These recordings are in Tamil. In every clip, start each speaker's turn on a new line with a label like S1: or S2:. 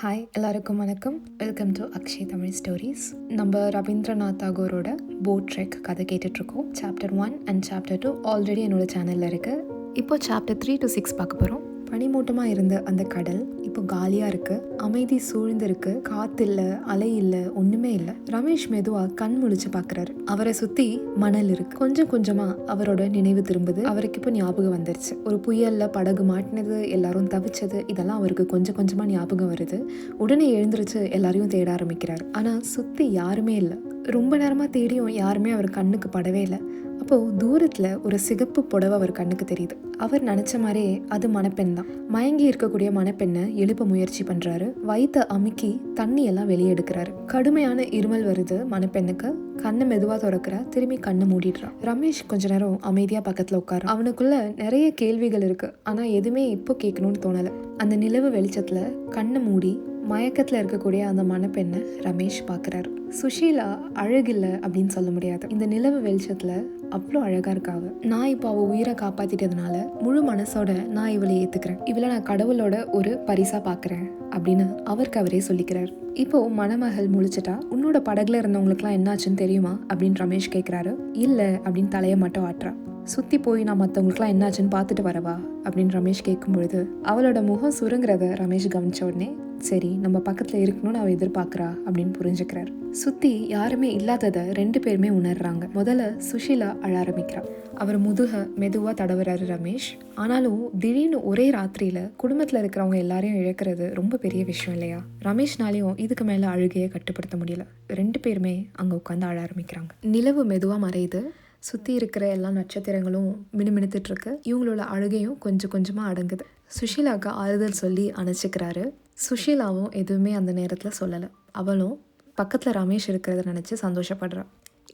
S1: ஹாய் எல்லாருக்கும் வணக்கம். Welcome to Akshi Tamil stories. நம்ம ரவீந்திரநாத் தாகூரோட போட் ட்ரெக் கதை கேட்டுட்ருக்கோம். சாப்டர் 1 அண்ட் சாப்டர் 2 ஆல்ரெடி என்னோட சேனலில் இருக்குது. இப்போ சாப்டர் 3 to 6 பார்க்க போகிறோம். பனிமூட்டமாக இருந்த அந்த கடல் இப்போ காலியாக இருக்குது. அமைதி சூழ்ந்து இருக்கு. காற்று இல்லை, அலை இல்லை, ஒன்றுமே இல்லை. ரமேஷ் மெதுவாக கண் முழிச்சு பார்க்குறாரு. அவரை சுற்றி மணல் இருக்கு. கொஞ்சம் கொஞ்சமாக அவரோட நினைவு திரும்புது. அவருக்கு இப்போ ஞாபகம் வந்துருச்சு. ஒரு புயல்ல படகு மாட்டினது, எல்லாரும் தவிச்சது, இதெல்லாம் அவருக்கு கொஞ்சம் கொஞ்சமாக ஞாபகம் வருது. உடனே எழுந்திருச்சு எல்லாரையும் தேட ஆரம்பிக்கிறார். ஆனால் சுற்றி யாருமே இல்லை. ரொம்ப நேரமாக தேடியும் யாருமே அவர் கண்ணுக்கு படவே இல்லை. அப்போது தூரத்தில் ஒரு சிகப்பு புடவை அவர் கண்ணுக்கு தெரியுது. அவர் நினச்ச மாதிரியே அது மணப்பெண் தான். மயங்கி இருக்கக்கூடிய மணப்பெண்ணை எழுப்ப முயற்சி பண்ணுறாரு. வயிற்ற அமுக்கி தண்ணி எல்லாம் வெளியே எடுக்கிறாரு. கடுமையான இருமல் வருது மணப்பெண்ணுக்கு. கண்ணை மெதுவாக திறக்கிறா. திரும்பி கண்ணை மூடிடுறான். ரமேஷ் கொஞ்ச நேரம் அமைதியாக பக்கத்தில் உட்காரு. அவனுக்குள்ள நிறைய கேள்விகள் இருக்கு. ஆனால் எதுவுமே இப்போ கேட்கணும்னு தோணலை. அந்த நிலவு வெளிச்சத்தில் கண்ணை மூடி மயக்கத்தில் இருக்கக்கூடிய அந்த மணப்பெண்ணை ரமேஷ் பார்க்குறாரு. சுஷீலா அழகில்லை அப்படின்னு சொல்ல முடியாது. இந்த நிலவு வெளிச்சத்தில் அவ்வளோ அழகாக இருக்காவ. நான் இப்போ அவள் உயிரை காப்பாற்றிட்டதுனால முழு மனசோட நான் இவளை ஏற்றுக்கிறேன். இவளை நான் கடவுளோட ஒரு பரிசாக பார்க்குறேன் அப்படின்னு அவருக்கு அவரே சொல்லிக்கிறார். இப்போ மணமகள் முழிச்சிட்டா. உன்னோட படகுல இருந்தவங்களுக்குலாம் என்னாச்சுன்னு தெரியுமா அப்படின்னு ரமேஷ் கேட்குறாரு. இல்லை அப்படின்னு தலையை மட்டும் ஆட்டுறா. சுற்றி போய் நான் மற்றவங்களுக்குலாம் என்னாச்சுன்னு பார்த்துட்டு வரவா அப்படின்னு ரமேஷ் கேட்கும்பொழுது அவளோட முகம் சுருங்கிறத ரமேஷ் கவனிச்ச உடனே சரி நம்ம பக்கத்தில் இருக்கணும்னு அவள் எதிர்பார்க்குறா அப்படின்னு புரிஞ்சுக்கிறார். சுற்றி யாருமே இல்லாததை ரெண்டு பேருமே உணர்றாங்க. முதல்ல சுஷீலா அழ ஆரம்பிக்கிறார். அவர் முதுக மெதுவாக தடவுறாரு ரமேஷ். ஆனாலும் திடீர்னு ஒரே ராத்திரியில் குடும்பத்தில் இருக்கிறவங்க எல்லாரையும் இழக்கிறது ரொம்ப பெரிய விஷயம் இல்லையா? ரமேஷ்னாலையும் இதுக்கு மேலே அழுகையை கட்டுப்படுத்த முடியல. ரெண்டு பேருமே அங்கே உட்காந்து அழ ஆரம்பிக்கிறாங்க. நிலவு மெதுவாக மறையுது. சுற்றி இருக்கிற எல்லா நட்சத்திரங்களும் மினுமினுத்துட்ருக்கு. இவங்களோட அழுகையும் கொஞ்சம் கொஞ்சமாக அடங்குது. சுஷீலாவுக்கு ஆறுதல் சொல்லி அணைச்சிக்கிறாரு. சுஷீலாவும் எதுவுமே அந்த நேரத்தில் சொல்லலை. அவளும் பக்கத்தில் ரமேஷ் இருக்கிறத நினச்சி சந்தோஷப்படுறான்.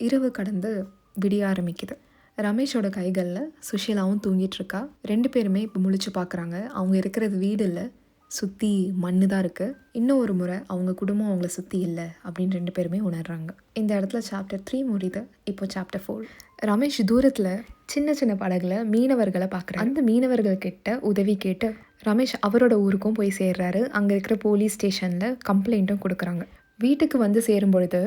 S1: இரவு கடந்து விடிய ஆரம்பிக்குது. ரமேஷோட கைகளில் சுஷீலாவும் தூங்கிட்டுருக்கா. ரெண்டு பேருமே இப்போ முழிச்சு பார்க்குறாங்க. அவங்க இருக்கிறது வீடு இல்லை, சுற்றி மண்ணு தான் இருக்குது. இன்னும் ஒரு முறை அவங்க குடும்பம் அவங்கள சுற்றி இல்லை அப்படின்னு ரெண்டு பேருமே உணர்றாங்க. இந்த இடத்துல சாப்டர் 3 முடியுது. இப்போ சாப்டர் 4. ரமேஷ் தூரத்தில் சின்ன சின்ன படகுல மீனவர்களை பார்க்குறாரு. அந்த மீனவர்கள் கிட்ட உதவி கேட்டு ரமேஷ் அவரோட ஊருக்கும் போய் சேர்றாரு. அங்கே இருக்கிற போலீஸ் ஸ்டேஷனில் கம்ப்ளைண்ட்டும் கொடுக்குறாங்க. வீட்டுக்கு வந்து சேரும் பொழுது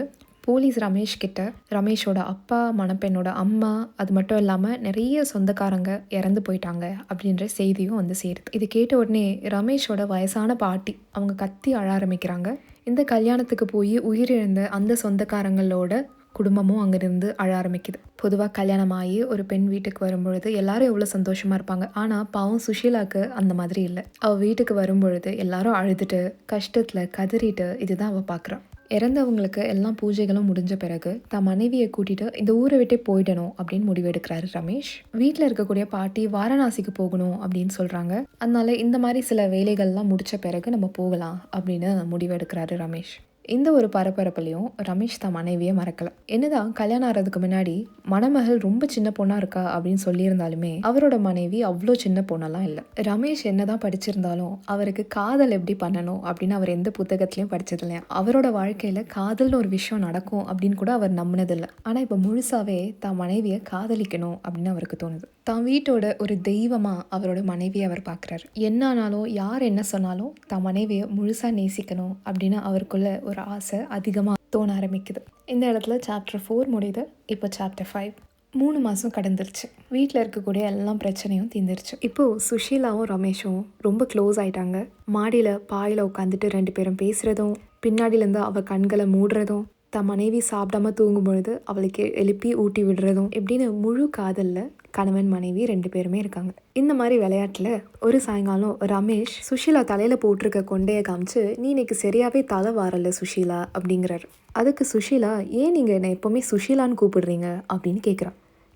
S1: போலீஸ் ரமேஷ் கிட்ட ரமேஷோட அப்பா, மணப்பெண்ணோட அம்மா, அது மட்டும் இல்லாமல் நிறைய சொந்தக்காரங்க இறந்து போயிட்டாங்க அப்படின்ற செய்தியும் வந்து சேருது. இது கேட்ட உடனே ரமேஷோட வயசான பாட்டி அவங்க கத்தி அழ ஆரம்பிக்கிறாங்க. இந்த கல்யாணத்துக்கு போய் உயிரிழந்த அந்த சொந்தக்காரங்களோட குடும்பமும் அங்கிருந்து அழ ஆரம்பிக்குது. பொதுவாக கல்யாணம் ஆகி ஒரு பெண் வீட்டுக்கு வரும்பொழுது எல்லாரும் எவ்வளோ சந்தோஷமாக இருப்பாங்க. ஆனால் பாவம் சுஷீலாவுக்கு அந்த மாதிரி இல்லை. அவள் வீட்டுக்கு வரும்பொழுது எல்லாரும் அழுதுட்டு கஷ்டத்தில் கதறிட்டு இதுதான் அவள் பார்க்குறான். இறந்தவங்களுக்கு எல்லாம் பூஜைகளும் முடிஞ்ச பிறகு தான் மனைவியை கூட்டிட்டு இந்த ஊரை விட்டே போயிடணும் அப்படின்னு முடிவெடுக்கிறாரு ரமேஷ். வீட்டில் இருக்கக்கூடிய பாட்டி வாரணாசிக்கு போகணும் அப்படின்னு சொல்கிறாங்க. அதனால இந்த மாதிரி சில வேலைகள்லாம் முடிச்ச பிறகு நம்ம போகலாம் அப்படின்னு முடிவெடுக்கிறாரு ரமேஷ். இந்த ஒரு பரபரப்புலையும் ரமேஷ் தான் மனைவியை மறக்கலை. என்னதான் கல்யாணம் ஆகிறதுக்கு முன்னாடி மணமகள் ரொம்ப சின்ன பொண்ணா இருக்கா அப்படின்னு சொல்லியிருந்தாலுமே அவரோட மனைவி அவ்வளோ சின்ன பொண்ணெல்லாம் இல்லை. ரமேஷ் என்னதான் படிச்சிருந்தாலும் அவருக்கு காதல் எப்படி பண்ணணும் அப்படின்னு அவர் எந்த புத்தகத்திலையும் படிச்சது இல்லையா. அவரோட வாழ்க்கையில் காதல்னு ஒரு விஷயம் நடக்கும் அப்படின்னு கூட அவர் நம்பினதில்லை. ஆனால் இப்போ முழுசாவே தான் மனைவியை காதலிக்கணும் அப்படின்னு அவருக்கு தோணுது. தான் வீட்டோட ஒரு தெய்வமாக அவரோட மனைவியை அவர் பார்க்குறாரு. என்ன ஆனாலும் யார் என்ன சொன்னாலும் தான் மனைவியை முழுசாக நேசிக்கணும் அப்படின்னு அவருக்குள்ள ஒரு ஆசை அதிகமாக தோண ஆரம்பிக்குது. இந்த இடத்துல சாப்டர் 4 முடியுது. இப்போ சாப்டர் 5. 3 மாதம் கடந்துருச்சு. வீட்டில் இருக்கக்கூடிய எல்லாம் பிரச்சனையும் தீர்ந்துருச்சு. இப்போது சுஷீலாவும் ரமேஷும் ரொம்ப க்ளோஸ் ஆகிட்டாங்க. மாடியில் பாயில் உட்காந்துட்டு ரெண்டு பேரும் பேசுகிறதும், பின்னாடியிலேருந்து அவள் கண்களை மூடுறதும், தான் மனைவி சாப்பிடாம தூங்கும் பொழுது அவளுக்கு எழுப்பி ஊட்டி விடுறதும், எப்படின்னு முழு காதலில் கணவன் மனைவி ரெண்டு பேருமே இருக்காங்க. இந்த மாதிரி விளையாட்டில் ஒரு சாயங்காலம் ரமேஷ் சுஷீலா தலையில் போட்டிருக்க கொண்டையை காமிச்சு நீ இன்னைக்கு சரியாகவே தலை வாரல சுஷீலா அப்படிங்கிறாரு. அதுக்கு சுஷீலா ஏன் நீங்கள் என்னை எப்போவுமே சுஷீலான்னு கூப்பிடுறீங்க அப்படின்னு கேட்குறா.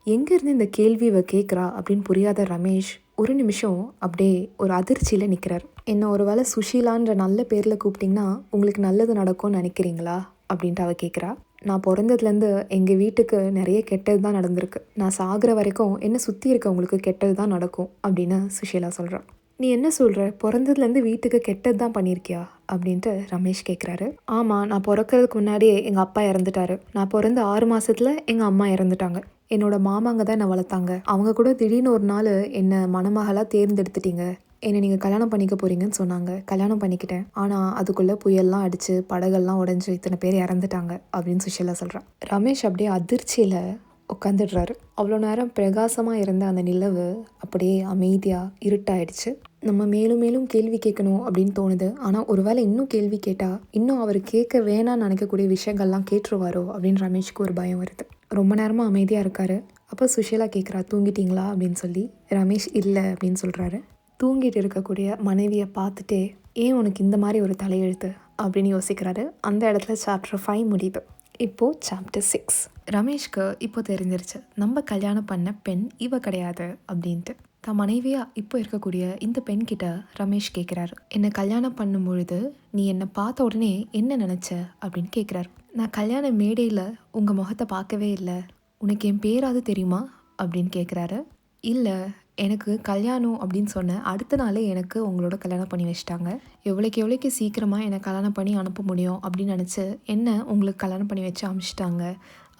S1: எங்கேருந்து இந்த கேள்வி இவ கேட்குறா அப்படின்னு புரியாத ரமேஷ் ஒரு நிமிஷம் அப்படியே ஒரு அதிர்ச்சியில் நிற்கிறார். என்ன ஒரு வேளை சுஷீலான்ற நல்ல பேரில் கூப்பிட்டிங்கன்னா உங்களுக்கு நல்லது நடக்கும்னு நினைக்கிறீங்களா அப்படின்ட்டு அவள் கேட்குறா. நான் பிறந்ததுலேருந்து எங்கள் வீட்டுக்கு நிறைய கெட்டது தான் நடந்திருக்கு. நான் சாகிற வரைக்கும் என்னை சுற்றி இருக்கவங்களுக்கு கெட்டது தான் நடக்கும் அப்படின்னு சுஷீலா சொல்கிறான். நீ என்ன சொல்கிற? பிறந்ததுலேருந்து வீட்டுக்கு கெட்டது தான் பண்ணியிருக்கியா அப்படின்ட்டு ரமேஷ் கேட்குறாரு. ஆமாம், நான் பிறக்கிறதுக்கு முன்னாடியே எங்கள் அப்பா இறந்துட்டாரு. நான் பிறந்த 6 மாதத்தில் எங்கள் அம்மா இறந்துட்டாங்க. என்னோட மாமாங்க தான் என்னை வளர்த்தாங்க. அவங்க கூட திடீர்னு ஒரு நாள் என்னை மணமகளாக தேர்ந்தெடுத்துட்டீங்க. என்னை நீங்கள் கல்யாணம் பண்ணிக்க போகிறீங்கன்னு சொன்னாங்க, கல்யாணம் பண்ணிக்கிட்டேன். ஆனால் அதுக்குள்ளே புயல்லாம் அடித்து படகெல்லாம் உடஞ்சி இத்தனை பேர் இறந்துட்டாங்க அப்படின்னு சுஷீலா சொல்கிறான். ரமேஷ் அப்படியே அதிர்ச்சியில் உட்காந்துடுறாரு. அவ்வளோ நேரம் பிரகாசமாக இருந்த அந்த நிலவு அப்படியே அமைதியாக இருட்டாயிடுச்சு. நம்ம மேலும் மேலும் கேள்வி கேட்கணும் அப்படின்னு தோணுது. ஆனால் ஒருவேளை இன்னும் கேள்வி கேட்டால் இன்னும் அவர் கேட்க வேணான்னு நினைக்கக்கூடிய விஷயங்கள்லாம் கேட்டுருவாரோ அப்படின்னு ரமேஷ்க்கு ஒரு பயம் வருது. ரொம்ப நேரமாக அமைதியாக இருக்காரு. அப்போ சுஷீலா கேட்குறா, தூங்கிட்டீங்களா அப்படின்னு சொல்லி. ரமேஷ் இல்லை அப்படின்னு சொல்கிறாரு. தூங்கிட்டு இருக்கக்கூடிய மனைவியை பார்த்துட்டே, ஏன் உனக்கு இந்த மாதிரி ஒரு தலையெழுத்து அப்படின்னு யோசிக்கிறாரு. அந்த இடத்துல சாப்டர் 5 முடியுது. இப்போது சாப்டர் 6. ரமேஷ்க்கு இப்போ தெரிஞ்சிருச்சு, நம்ம கல்யாணம் பண்ண பெண் இவ கிடையாது அப்படின்ட்டு. தான் மனைவியாக இப்போ இருக்கக்கூடிய இந்த பெண்கிட்ட ரமேஷ் கேட்குறாரு, என்னை கல்யாணம் பண்ணும் பொழுது நீ என்னை பார்த்த உடனே என்ன நினச்ச அப்படின்னு கேட்குறாரு. நான் கல்யாண மேடையில் உங்கள் முகத்தை பார்க்கவே இல்லை, உனக்கு என் பேராது தெரியுமா அப்படின்னு கேட்குறாரு. இல்லை, எனக்கு கல்யாணம் அப்படின்னு சொன்னேன், அடுத்த நாளே எனக்கு உங்களோட கல்யாணம் பண்ணி வச்சிட்டாங்க. எவ்வளோக்கு சீக்கிரமாக என்னை கல்யாணம் பண்ணி அனுப்ப முடியும் அப்படின்னு நினச்சி என்ன உங்களுக்கு கல்யாணம் பண்ணி வச்சு அனுப்பிச்சிட்டாங்க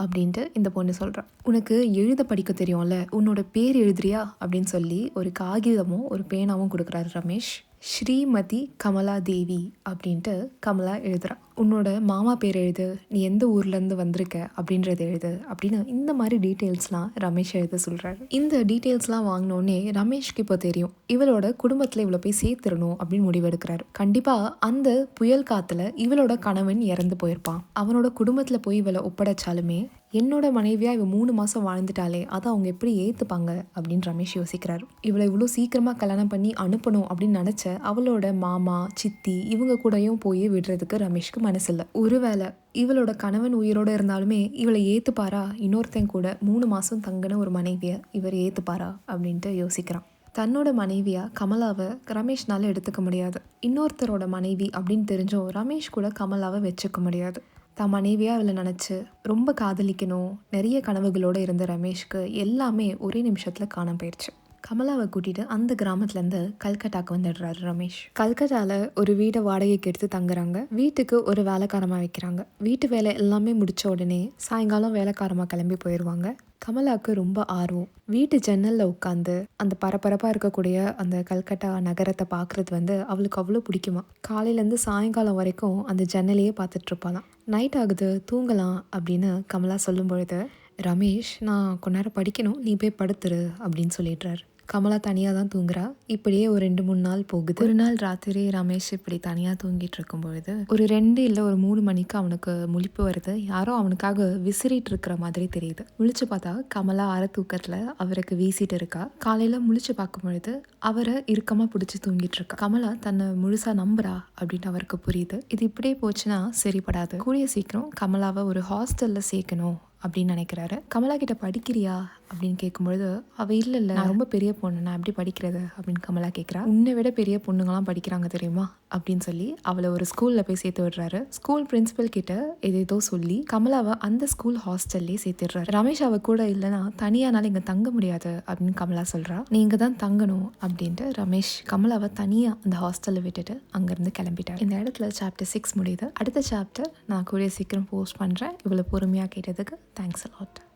S1: அப்படின்ட்டு இந்த பொண்ணு சொல்கிறான். உனக்கு எழுத படிக்க தெரியும்ல, உன்னோட பேர் எழுதுறியா அப்படின்னு சொல்லி ஒரு காகிதமும் ஒரு பேனாவும் கொடுக்குறாரு ரமேஷ். ஸ்ரீமதி கமலா தேவி அப்படின்ட்டு கமலா எழுதுறான். உன்னோட மாமா பேர் எழுது, நீ எந்த ஊர்லேருந்து வந்திருக்க அப்படின்றது எழுது அப்படின்னு இந்த மாதிரி டீட்டெயில்ஸ்லாம் ரமேஷ் எழுத சொல்கிறாரு. இந்த டீட்டெயில்ஸ்லாம் வாங்கினோடனே ரமேஷ்க்கு இப்போ தெரியும், இவளோட குடும்பத்தில் இவ்வளோ போய் சேர்த்துடணும் அப்படின்னு முடிவெடுக்கிறாரு. கண்டிப்பாக அந்த புயல் காற்றுல இவளோட கணவன் இறந்து போயிருப்பான். அவனோட குடும்பத்தில் போய் இவளை ஒப்படைச்சாலுமே என்னோட மனைவியாக இவ 3 மாதம் வாழ்ந்துட்டாலே அதை அவங்க எப்படி ஏற்றுப்பாங்க அப்படின்னு ரமேஷ் யோசிக்கிறாரு. இவளை இவ்வளோ சீக்கிரமாக கல்யாணம் பண்ணி அனுப்பணும் அப்படின்னு நினச்ச அவளோட மாமா சித்தி இவங்க கூடயும் போய் விடுறதுக்கு ரமேஷ்க்கு மனசில்லை. ஒருவேளை இவளோட கணவன் உயிரோடு இருந்தாலுமே இவளை ஏற்றுப்பாரா, இன்னொருத்தன் கூட 3 மாதம் தங்கின ஒரு மனைவியை இவர் ஏற்றுப்பாரா அப்படின்ட்டு யோசிக்கிறான். தன்னோட மனைவியாக கமலாவை ரமேஷ்னால எடுத்துக்க முடியாது. இன்னொருத்தரோட மனைவி அப்படின்னு தெரிஞ்சோம் ரமேஷ் கூட கமலாவை வச்சுக்க முடியாது. தான் மனைவியாக அவளை நினச்சி ரொம்ப காதலிக்கணும், நிறைய கனவுகளோடு இருந்த ரமேஷ்க்கு எல்லாமே ஒரே நிமிஷத்தில் காணாம போயிடுச்சு. கமலாவை கூட்டிகிட்டு அந்த கிராமத்துலேருந்து கல்கட்டாக்கு வந்துடுறாரு ரமேஷ். கல்கட்டாவில் ஒரு வீடை வாடகைக்கு எடுத்து தங்குறாங்க. வீட்டுக்கு ஒரு வேலைக்காரமாக வைக்கிறாங்க. வீட்டு வேலை எல்லாமே முடித்த உடனே சாயங்காலம் வேலைக்காரமாக கிளம்பி போயிடுவாங்க. கமலாவுக்கு ரொம்ப ஆர்வம். வீட்டு ஜன்னலில் உட்காந்து அந்த பரபரப்பாக இருக்கக்கூடிய அந்த கல்கட்டா நகரத்தை பார்க்குறது அவளுக்கு அவ்வளோ பிடிக்குமா. காலையிலேருந்து சாயங்காலம் வரைக்கும் அந்த ஜன்னலையே பார்த்துட்ருப்பாளாம். நைட் ஆகுது, தூங்கலாம் அப்படின்னு கமலா சொல்லும் பொழுது ரமேஷ், நான் கொஞ்ச நேரம் படிக்கணும், நீ போய் படுத்துரு அப்படின்னு சொல்லிடுறாரு. கமலா தனியாக தான் தூங்குறா. இப்படியே ஒரு 2-3 நாள் போகுது. ஒரு நாள் ராத்திரி ரமேஷ் இப்படி தனியாக தூங்கிட்டு இருக்கும் பொழுது ஒரு 2 இல்லை ஒரு 3 மணிக்கு அவனுக்கு முழிப்பு வருது. யாரோ அவனுக்காக விசிறிட்டு இருக்கிற மாதிரி தெரியுது. முழிச்சு பார்த்தா கமலா அரை தூக்கத்தில் அவருக்கு வீசிட்டு இருக்கா. காலையில் முழிச்சு பார்க்கும் பொழுது அவரை இறுக்கமாக பிடிச்சி தூங்கிட்டு இருக்கா. கமலா தன்னை முழுசா நம்புறா அப்படின்னு அவருக்கு புரியுது. இது இப்படியே போச்சுன்னா சரிப்படாது. கூடிய சீக்கிரம் கமலாவை ஒரு ஹாஸ்டலில் சேர்க்கணும் அப்படின்னு நினைக்கிறாரு. கமலா கிட்ட படிக்கிறியா அப்படின்னு கேட்கும்பொழுது அவள் இல்லை, நான் ரொம்ப பெரிய பொண்ணு, நான் எப்படி படிக்கிறது அப்படின்னு கமலா கேட்குறா. உன்னை விட பெரிய பொண்ணுங்களாம் படிக்கிறாங்க தெரியுமா அப்படின்னு சொல்லி அவளை ஒரு ஸ்கூலில் போய் சேர்த்து விடுறாரு. ஸ்கூல் பிரின்சிபல் கிட்ட ஏதேதோ சொல்லி கமலாவை அந்த ஸ்கூல் ஹாஸ்டல்லே சேர்த்துடுறாரு. ரமேஷ் அவ கூட இல்லைன்னா தனியானால இங்கே தங்க முடியாது அப்படின்னு கமலா சொல்கிறா. நீங்க தான் தங்கணும் அப்படின்ட்டு ரமேஷ் கமலாவை தனியாக அந்த ஹாஸ்டலில் விட்டுட்டு அங்கேருந்து கிளம்பிட்டார். இந்த இடத்துல சாப்டர் 6 முடியுது. அடுத்த சாப்டர் நான் கூடிய சீக்கிரம் போஸ்ட் பண்ணுறேன். இவ்வளோ பொறுமையாக கேட்டதுக்கு தேங்க்ஸ் அ லாட்.